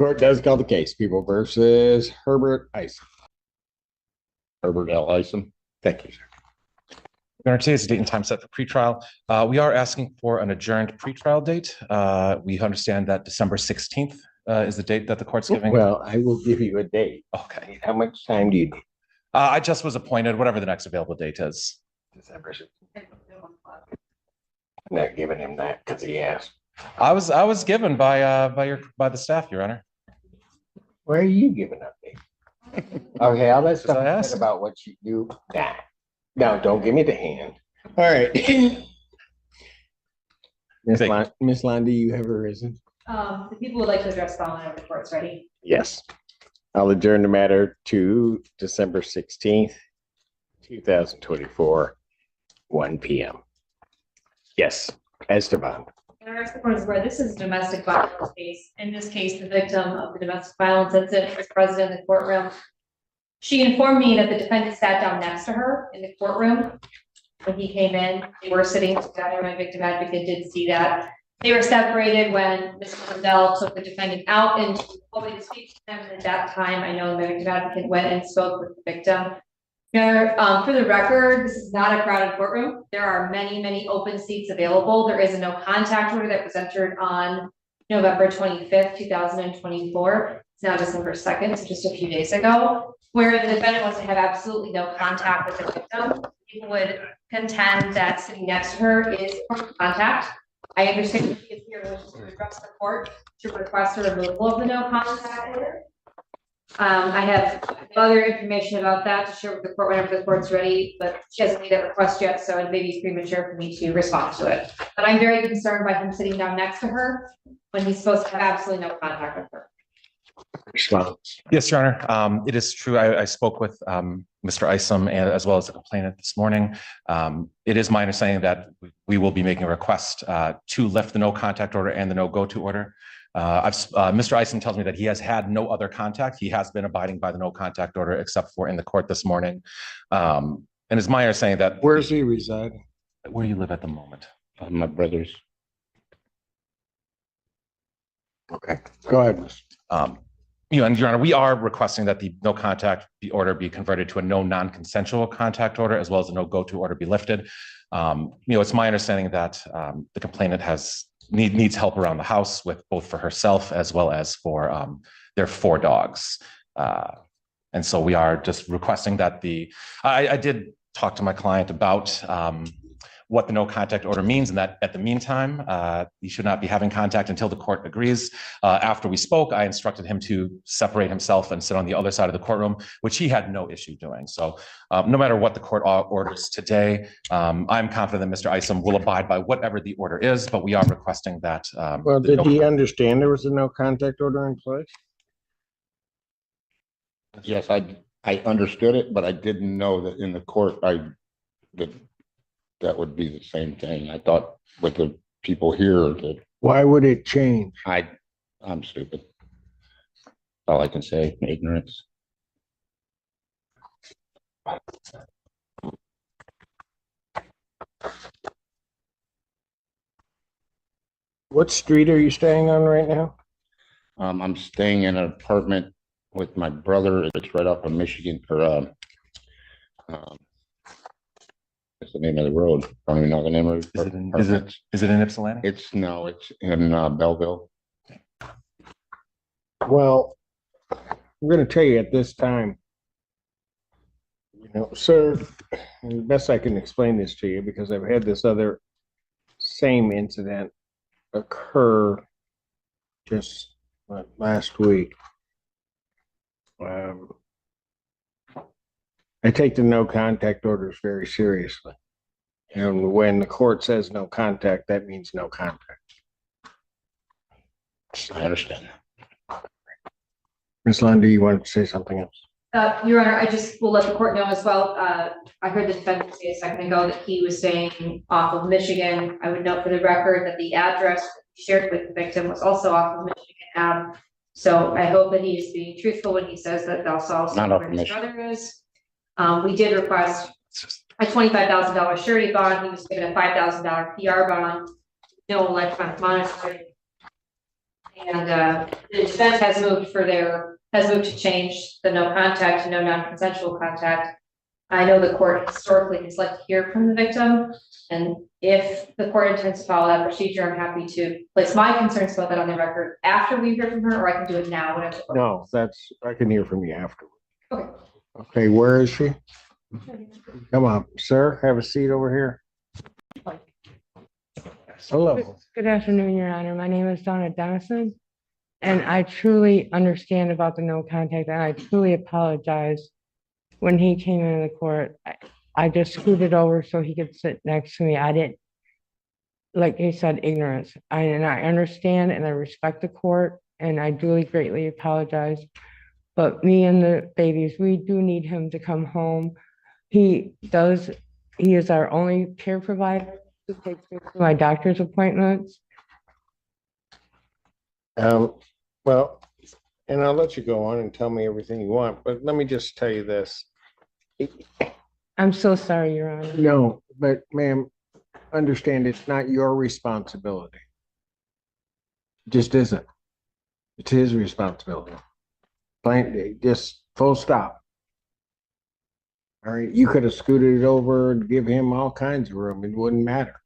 Court does call the case. People versus Herbert Isom. Herbert L. Isom. Thank you, sir. Your Honor, today is the date and time set for pretrial. We are asking for an adjourned pretrial date. We understand that December 16th is the date that the court's giving. Well, I will give you a date. Okay. How much time do you need? I just was appointed, whatever the next available date is. December 16th. I'm not giving him that because he asked. I was given by the staff, Your Honor. Why are you giving up, me? Okay, all that stuff I asked. about what you do. Nah. No, don't give me the hand. All right. Miss Londa, you have arisen? The people would like to address following of the court's ready. Yes. I'll adjourn the matter to December 16th, 2024, 1 p.m. Yes, Esteban. This is a domestic violence case. In this case, the victim of the domestic violence incident was present in the courtroom. She informed me that the defendant sat down next to her in the courtroom when he came in. They were sitting together. My victim advocate did see that. They were separated when Mr. Lindell took the defendant out and hoping to speak to them. And at that time, I know the victim advocate went and spoke with the victim. For the record, this is not a crowded courtroom. There are many, many open seats available. There is a no contact order that was entered on November 25th, 2024. It's now December 2nd, so just a few days ago, where the defendant wants to have absolutely no contact with the victim. People would contend that sitting next to her is contact. I understand she is here to address the court to request a removal of the no contact order. I have other information about that to share with the court whenever the court's ready, but she hasn't made that request yet, so it may be premature for me to respond to it. But I'm very concerned by him sitting down next to her when he's supposed to have absolutely no contact with her. Yes, Your Honor. It is true. I spoke with Mr. Isom and as well as the complainant this morning. It is my understanding that we will be making a request to lift the no contact order and the no go to order. Mr. Isom tells me that he has had no other contact. He has been abiding by the no contact order except for in the court this morning. And it's my understanding that— Where does he reside? Where do you live at the moment? My brother's. Okay, go ahead. And Your Honor, we are requesting that the no contact order be converted to a no non-consensual contact order, as well as a no go to order be lifted. It's my understanding that the complainant needs help around the house with both for herself as well as for their 4 dogs. And so we are just requesting that I did talk to my client about what the no contact order means, and that at the meantime, he should not be having contact until the court agrees. After we spoke, I instructed him to separate himself and sit on the other side of the courtroom, which he had no issue doing. So no matter what the court orders today, I'm confident that Mr. Isom will abide by whatever the order is, but we are requesting that. Well, did he understand there was a no contact order in place? Yes, I understood it, but I didn't know that in the court that would be the same thing. I thought with the people here that— Why would it change? I'm stupid. All I can say, ignorance. What street are you staying on right now? I'm staying in an apartment with my brother. It's right off of Michigan, or what's the name of the road? I don't even know the name of it. Is it in Ypsilanti? It's in Belleville. Well, I'm going to tell you at this time, sir, the best I can explain this to you, because I've had this other same incident occur just last week. I take the no contact orders very seriously. And when the court says no contact, that means no contact. I understand. Ms. Lundy, you wanted to say something else? Your Honor, I just will let the court know as well. I heard the defendant say a second ago that he was staying off of Michigan. I would note for the record that the address shared with the victim was also off of Michigan Ave. So I hope that he is being truthful when he says that that's also where his brother is. We did request a $25,000 surety bond. He was given a $5,000 PR bond. No electronic monitoring. And the defense has moved to change the no contact to no non-consensual contact. I know the court historically has liked to hear from the victim, and if the court intends to follow that procedure, I'm happy to place my concerns about that on the record after we hear from her, or I can do it now, whatever. No, I can hear from you afterwards. Okay. Okay, where is she? Come on, sir, have a seat over here. Hello. Good afternoon, Your Honor. My name is Donna Dennison, and I truly understand about the no contact, and I truly apologize. When he came into the court, I just scooted over so he could sit next to me. I didn't, like he said, ignorance. And I understand and I respect the court, and I duly greatly apologize. But me and the babies, we do need him to come home. He is our only care provider who takes me to my doctor's appointments. Well, and I'll let you go on and tell me everything you want, but let me just tell you this. I'm so sorry, Your Honor. No, but ma'am, understand it's not your responsibility. It just isn't. It's his responsibility. Plain, just full stop. All right, you could have scooted it over and give him all kinds of room. It wouldn't matter.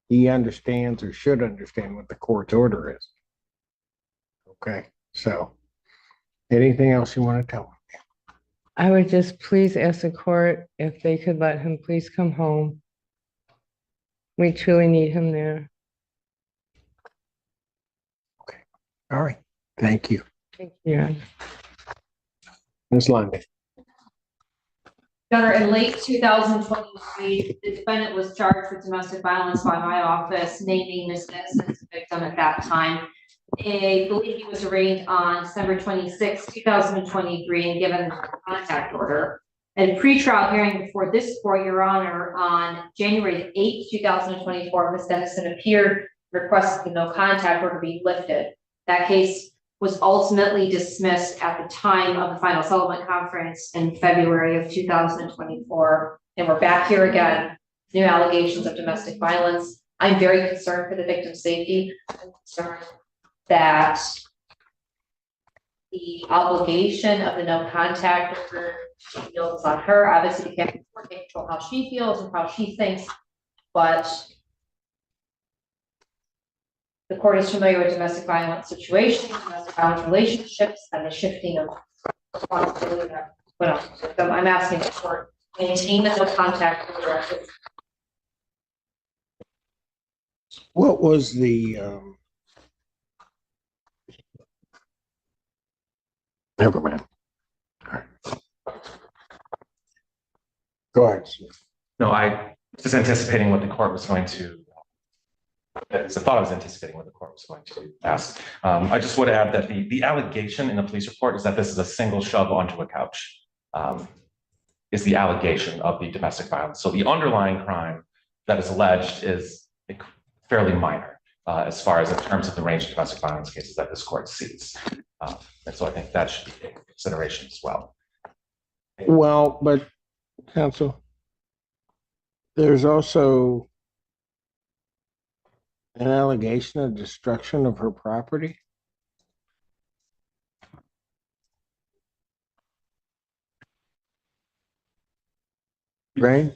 He understands or should understand what the court's order is. Okay, so anything else you want to tell me? I would just please ask the court if they could let him please come home. We truly need him there. Okay, all right, thank you. Thank you, Your Honor. Ms. Lundy. Your Honor, in late 2023, the defendant was charged with domestic violence by my office, naming Ms. Dennison as a victim at that time. I believe he was arraigned on December 26, 2023, and given a contact order. And pretrial hearing before this court, Your Honor, on January 8, 2024, Ms. Dennison appeared, requested the no contact order be lifted. That case was ultimately dismissed at the time of the final settlement conference in February of 2024. And we're back here again, new allegations of domestic violence. I'm very concerned for the victim's safety. I'm concerned that the obligation of the no contact order, she feels on her. Obviously, we can't control how she feels and how she thinks, but the court is familiar with domestic violence situations, domestic violence relationships, and the shifting of responsibility that went on. So I'm asking the court maintain the no contact order. What was the never mind. All right. Go ahead, sir. No, I was anticipating what the court was going to, I thought I was anticipating what the court was going to ask. I just would add that the allegation in the police report is that this is a single shove onto a couch, is the allegation of the domestic violence. So the underlying crime that is alleged is fairly minor as far as in terms of the range of domestic violence cases that this court sees. And so I think that should be taken into consideration as well. Well, but counsel, there's also an allegation of destruction of her property. Right?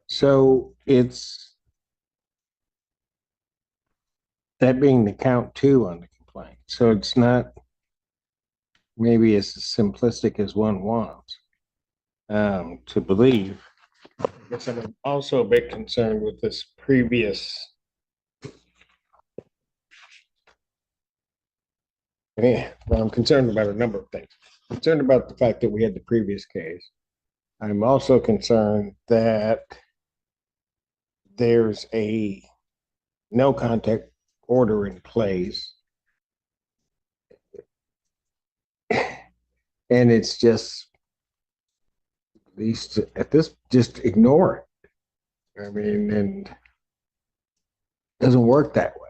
So it's that being the count two on the complaint. So it's not maybe as simplistic as one wants to believe. I guess I'm also a bit concerned with this previous. Yeah, well, I'm concerned about a number of things. I'm concerned about the fact that we had the previous case. I'm also concerned that there's a no contact order in place. And it's just, at least at this, just ignore it. I mean, and it doesn't work that way.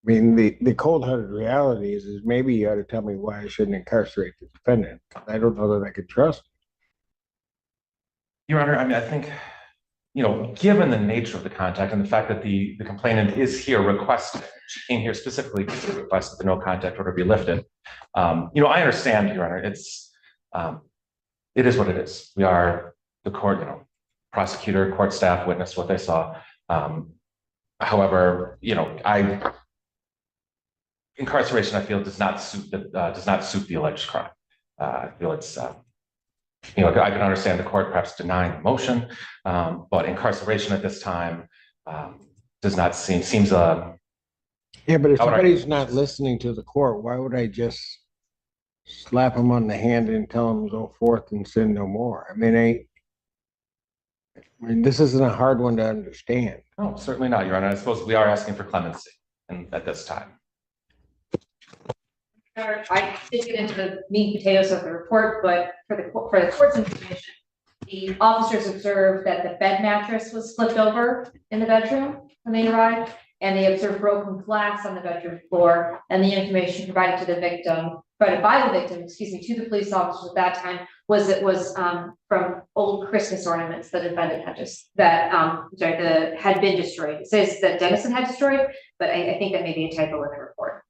I mean, the cold-hearted reality is maybe you ought to tell me why I shouldn't incarcerate the defendant. I don't know that I could trust. Your Honor, I mean, I think, given the nature of the contact and the fact that the complainant is here requesting, she came here specifically to request that the no contact order be lifted. I understand, Your Honor, it is what it is. We are the court, prosecutor, court staff witnessed what they saw. However, incarceration, I feel, does not suit the alleged crime. I feel it's, I can understand the court perhaps denying the motion, but incarceration at this time does not seems Yeah, but if I would somebody's not listening to the court, why would I just slap them on the hand and tell them to go forth and sin no more? I mean, this isn't a hard one to understand. No, certainly not, Your Honor. I suppose we are asking for clemency at this time. I did get into the meat and potatoes of the report, but for the court's information, the officers observed that the bed mattress was flipped over in the bedroom when they arrived, and they observed broken glass on the bedroom floor, and the information provided by the victim, to the police officers at that time was from old Christmas ornaments that the defendant had been destroyed. It says that Dennison had destroyed, but I think that may be a typo in the report.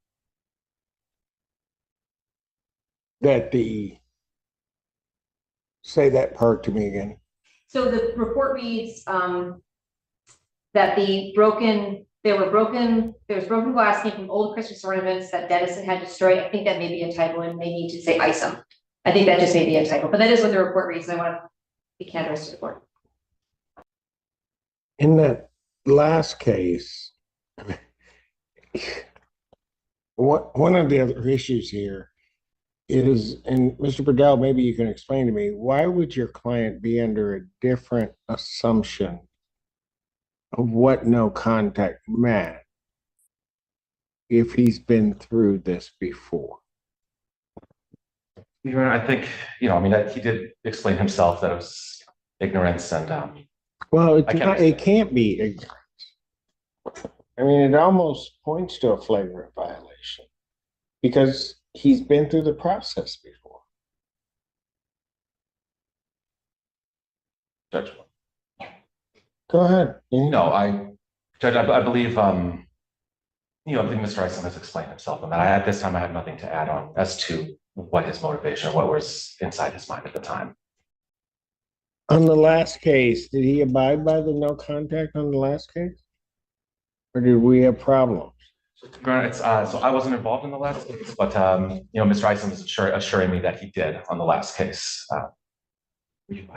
Say that part to me again. So the report reads that there was broken glass came from old Christmas ornaments that Dennison had destroyed. I think that may be a typo and may need to say Isom. I think that just may be a typo, but that is what the report reads. And I want to be candid to the court. In that last case, one of the other issues here is, and Mr. Burdell, maybe you can explain to me, why would your client be under a different assumption of what no contact meant if he's been through this before? I think, that he did explain himself that it was ignorance and well, it can't be ignorance. I mean, it almost points to a flagrant violation because he's been through the process before. Judge. Go ahead. No, Judge, I believe, I think Mr. Isom has explained himself, and at this time I have nothing to add on as to what his motivation, what was inside his mind at the time. On the last case, did he abide by the no contact on the last case? Or did we have problems? So I wasn't involved in the last case, but Mr. Isom is assuring me that he did on the last case. That he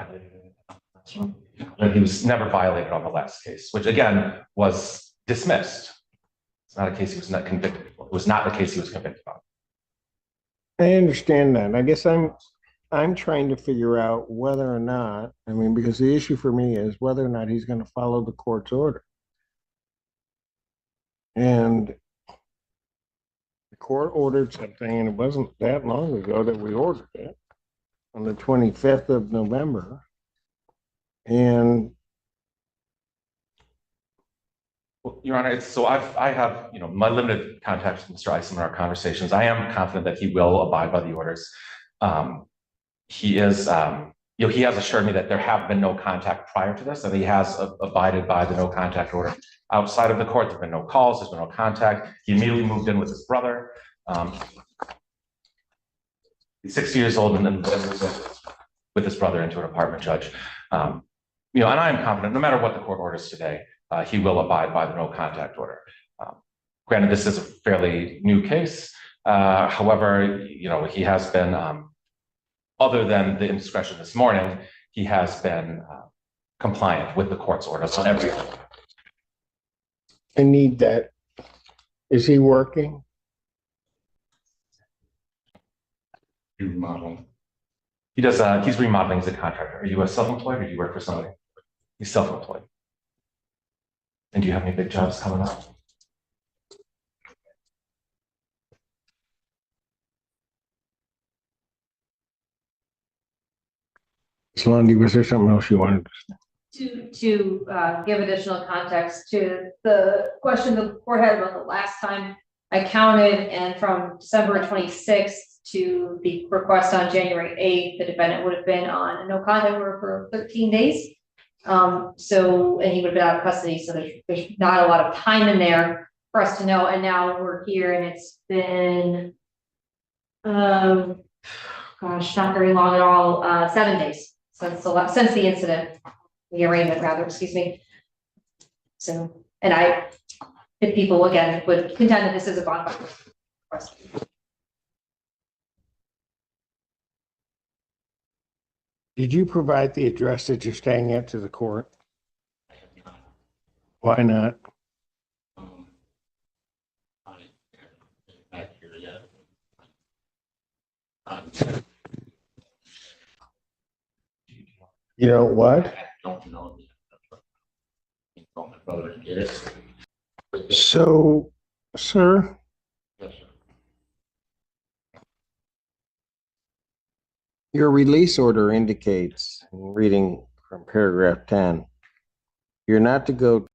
was never violated on the last case, which again was dismissed. It's not a case he was not convicted for. It was not the case he was convicted on. I understand that. I guess I'm trying to figure out whether or not, because the issue for me is whether or not he's going to follow the court's order. And the court ordered something, and it wasn't that long ago that we ordered it, on the 25th of November. And well, Your Honor, I have my limited contact with Mr. Isom in our conversations. I am confident that he will abide by the orders. He is, he has assured me that there have been no contact prior to this, and he has abided by the no contact order. Outside of the court, there have been no calls, there's been no contact. He immediately moved in with his brother. He's 60 years old and then with his brother into an apartment, Judge. And I am confident, no matter what the court orders today, he will abide by the no contact order. Granted, this is a fairly new case. However, he has been, other than the indiscretion this morning, he has been compliant with the court's orders on everything. I need that. Is he working? Remodeling. He does, he's remodeling as a contractor. Are you a self-employed or do you work for somebody? He's self-employed. And do you have any big jobs coming up? Slondi, was there something else you wanted to say? To give additional context to the question the court had about the last time I counted, and from December 26th to the request on January 8th, the defendant would have been on a no contact order for 13 days. And he would have been out of custody, so there's not a lot of time in there for us to know, and now we're here and it's been, gosh, not very long at all, 7 days since the incident, the arraignment rather, excuse me. So, and if people again would contend that this is a bond request. Did you provide the address that you're staying at to the court? Why not? Not here yet. You know what? I don't know. I told my brother to get it. So, sir, Yes, sir. your release order indicates, reading from paragraph 10, you're not to go,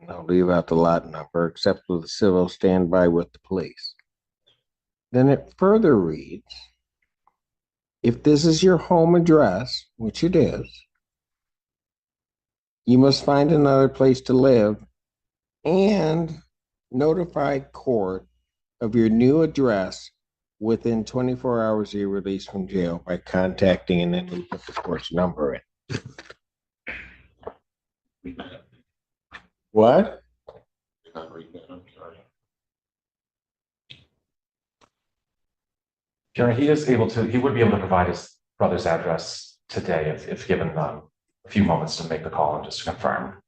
I'll leave out the lot number, except with a civil standby with the police. Then it further reads, if this is your home address, which it is, you must find another place to live and notify court of your new address within 24 hours of your release from jail by contacting, and then we put the court's number in. Read that. What? Did not read that. I'm sorry. Jerry, he would be able to provide his brother's address today if given a few moments to make the call and just to confirm.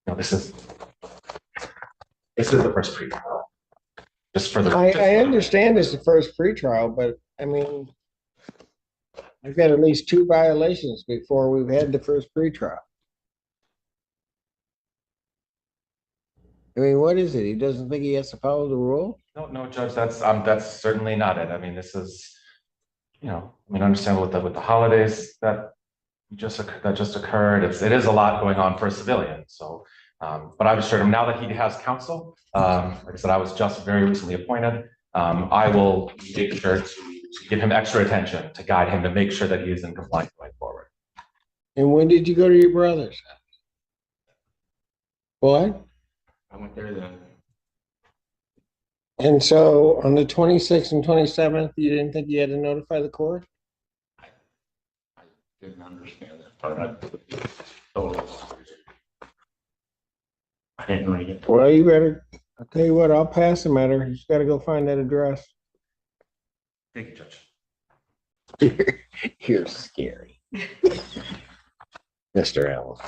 You know, this is the first pre-trial. Just for the. I understand it's the first pretrial, but I mean, I've got at least 2 violations before we've had the first pretrial. I mean, what is it? He doesn't think he has to follow the rule? No, Judge, that's certainly not it. I mean, this is, you know, I mean, understand with the holidays that just occurred. It is a lot going on for a civilian. So, but I've assured him now that he has counsel. Like I said, I was just very recently appointed. I will make sure to give him extra attention to guide him to make sure that he is in compliance going forward. And when did you go to your brother's? What? I went there then. And so on the 26th and 27th, you didn't think you had to notify the court? I didn't understand that part. I didn't read it. Well, you better, I'll tell you what, I'll pass the matter. You just got to go find that address. Thank you, Judge. You're scary. Mr. Allen.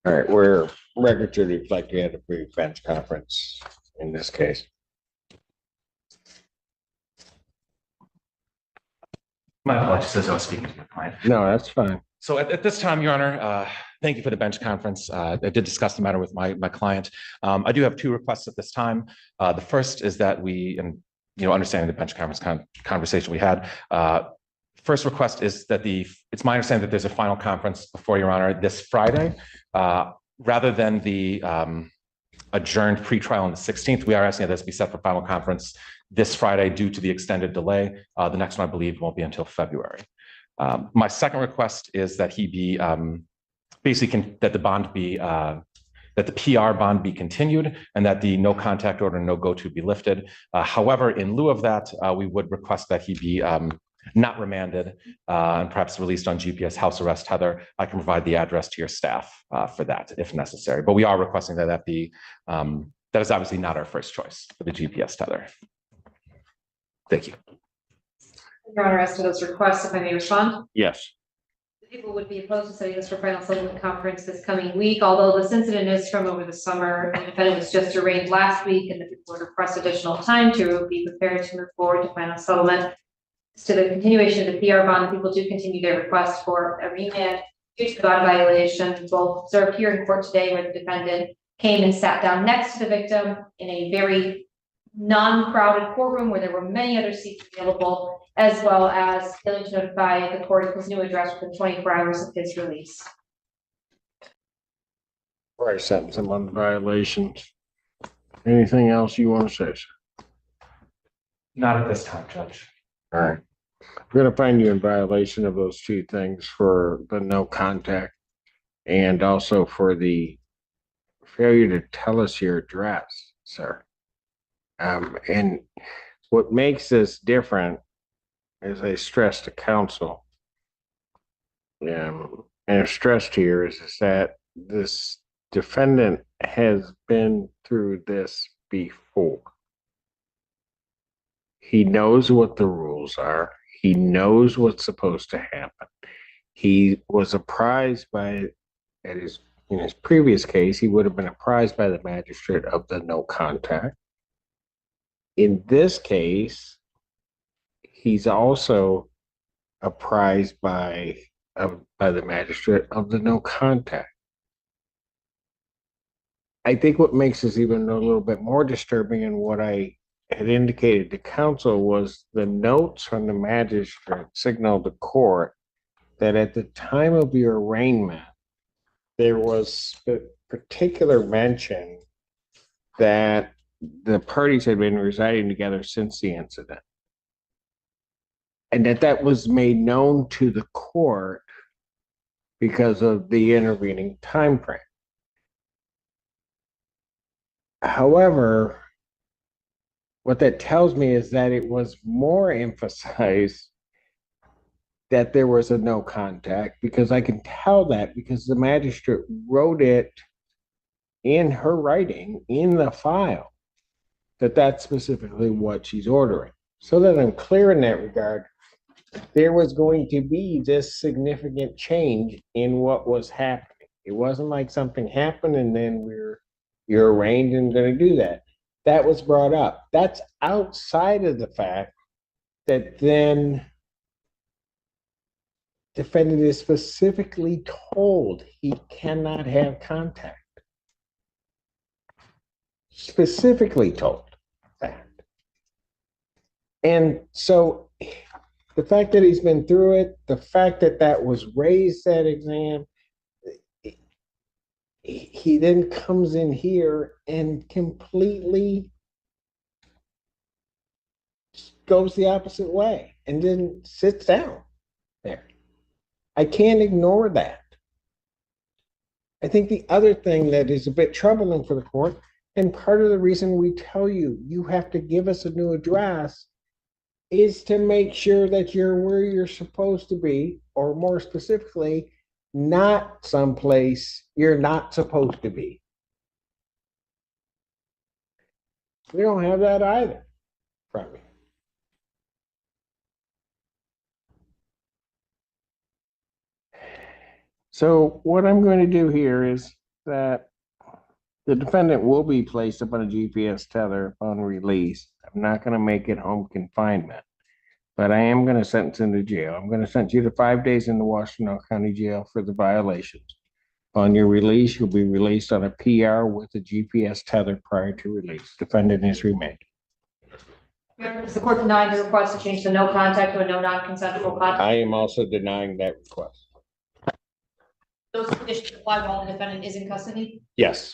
All right, we're record to reflect we had a pre-bench conference in this case. My apologies, as I was speaking to your client. No, that's fine. So at this time, Your Honor, thank you for the bench conference. I did discuss the matter with my client. I do have 2 requests at this time. The first is that we, and understanding the bench conference conversation we had, first request is that it's my understanding that there's a final conference before Your Honor this Friday. Rather than the adjourned pretrial on the 16th, we are asking that this be set for final conference this Friday due to the extended delay. The next one, I believe, won't be until February. My second request is that he be that the bond be that the PR bond be continued and that the no contact order, no go to be lifted. However, in lieu of that, we would request that he be not remanded and perhaps released on GPS house arrest. Heather, I can provide the address to your staff for that if necessary. But we are requesting that be that is obviously not our first choice for the GPS tether. Thank you. Your Honor, as to those requests, if I may respond. Yes. The people would be opposed to setting this for final settlement conference this coming week, although this incident is from over the summer. The defendant was just arraigned last week, and the people would request additional time to be prepared to move forward to final settlement. As to the continuation of the PR bond, the people do continue their request for a remand due to the bond violation, both observed here in court today, where the defendant came and sat down next to the victim in a very non-crowded courtroom where there were many other seats available, as well as failing to notify the court of his new address within 24 hours of his release. Before I sentence him on the violations. Anything else you want to say, sir? Not at this time, Judge. All right. We're gonna find you in violation of those two things for the no contact and also for the failure to tell us your address, sir. And what makes this different, as I stressed to counsel, and I've stressed here is that this defendant has been through this before. He knows what the rules are. He knows what's supposed to happen. He was apprised in his previous case, he would have been apprised by the magistrate of the no contact. In this case, he's also apprised by the magistrate of the no contact. I think what makes this even a little bit more disturbing, and what I had indicated to counsel, was the notes from the magistrate signaled to court that at the time of your arraignment, there was particular mention that the parties had been residing together since the incident, and that was made known to the court because of the intervening time frame. However, what that tells me is that it was more emphasized that there was a no contact, because I can tell that because the magistrate wrote it in her writing in the file that that's specifically what she's ordering. So that I'm clear in that regard, there was going to be this significant change in what was happening. It wasn't like something happened and then you're arraigned and going to do that. That was brought up. That's outside of the fact that then defendant is specifically told he cannot have contact. Specifically told that. And so the fact that he's been through it, the fact that that was raised at exam, he then comes in here and completely goes the opposite way and then sits down there. I can't ignore that. I think the other thing that is a bit troubling for the court, and part of the reason we tell you, you have to give us a new address, is to make sure that you're where you're supposed to be, or more specifically, not someplace you're not supposed to be. We don't have that either from you. So what I'm going to do here is that the defendant will be placed upon a GPS tether upon release. I'm not going to make it home confinement, but I am going to sentence him to jail. I'm going to sentence you to 5 days in the Washington County Jail for the violations. On your release, you'll be released on a PR with a GPS tether prior to release. Defendant is remanded. Is the court denying the request to change the no contact to a no non-consensual contact? I am also denying that request. Those conditions apply while the defendant is in custody? Yes.